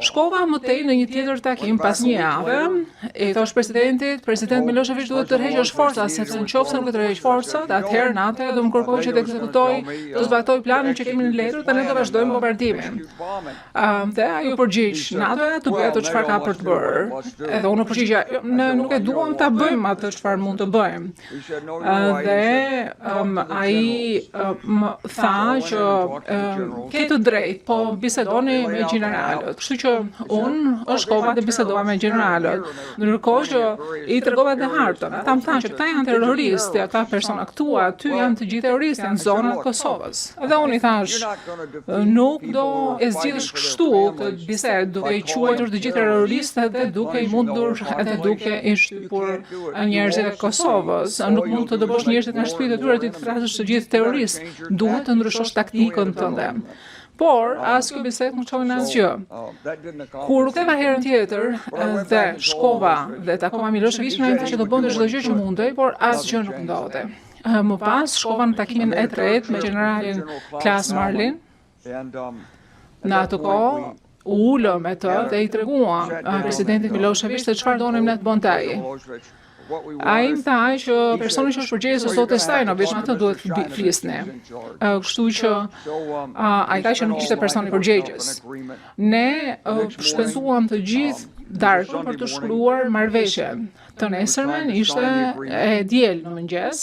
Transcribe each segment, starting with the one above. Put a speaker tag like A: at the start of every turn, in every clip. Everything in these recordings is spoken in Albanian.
A: Shkova më tej në një tjetër takim pas një jave, i thosh President Milošević duhet të tërheqësh forcat, sepse nëse nuk tërheq forcat, atëherë NATO do më kërkojë që të ekzekutoj, të zbatoj planin që kemi në letër dhe ne do vazhdojmë bombardimin. Dhe ajo përgjigj, NATO të bëjë ato çfarë ka për të bërë. Edhe unë përgjigja, ne nuk e duam ta bëjmë atë çfarë mund të bëjmë. Dhe ai më tha që ke të drejtë, po bisedoni me gjeneralët. Kështu që unë shkova dhe bisedova me gjeneralët. Ndërkohë që i tregova të hartën. Ata më thanë që këta janë terroristë, ata persona këtu, aty janë të gjithë terroristë, janë në zonën e Kosovës. Dhe unë i thash, nuk do e zgjidhësh kështu këtë bisedë, duke i quajtur të gjithë terroristë dhe duke i mundur edhe duke i shtypur njerëzit e Kosovës. Nuk mund të dëbosh njerëzit nga shtëpitë e tyre të thrasësh të gjithë terroristë. Duhet të ndryshosh taktikën tënde. Por, as kjo bisedë nuk çoi në asgjë. Kur u ktheva herën tjetër dhe shkova dhe takova Miloševićin, ai tha që do bënte çdo gjë që mundej, por asgjë nuk ndodhi. Më pas shkova në takimin e tretë me generalin Klas Marlin. Në atë kohë ulëm me të dhe i tregua presidentit Milošević se çfarë donim ne të bënte ai. Ai më tha që personi që është përgjegjës së Stajnović, atë duhet të flisni. Kështu që ai tha që nuk ishte personi përgjegjës. Ne shpenzuam të gjithë darkën për të shkruar marrëveshjen. Të nesërmen ishte e diel në mëngjes.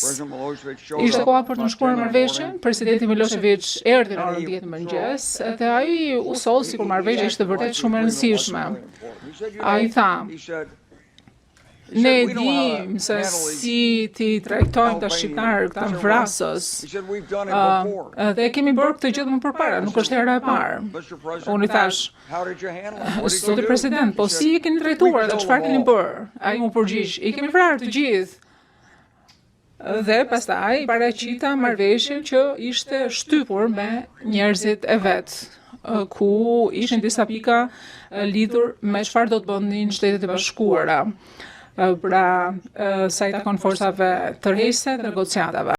A: Ishte koha për të shkruar marrëveshjen. Presidenti Milošević erdhi në orën 10 mëngjes dhe ai u solli sikur marrëveshja ishte vërtet shumë e rëndësishme. Ai tha, ne dim se si ti trajtojnë të shqiptarë këta vrasës, dhe kemi bërë këtë gjë më përpara, nuk është hera e parë. Unë i thash, zoti president, po si i keni trajtuar dhe çfarë keni bërë? Ai më përgjigj, i kemi vrarë të gjithë. Dhe pastaj paraqita marrëveshjen që ishte shtypur me njerëzit e vet, ku ishin disa pika lidhur me çfarë do të bënin Shtetet e Bashkuara. Pra, sa i takon forcave tërheqëse dhe negociatave.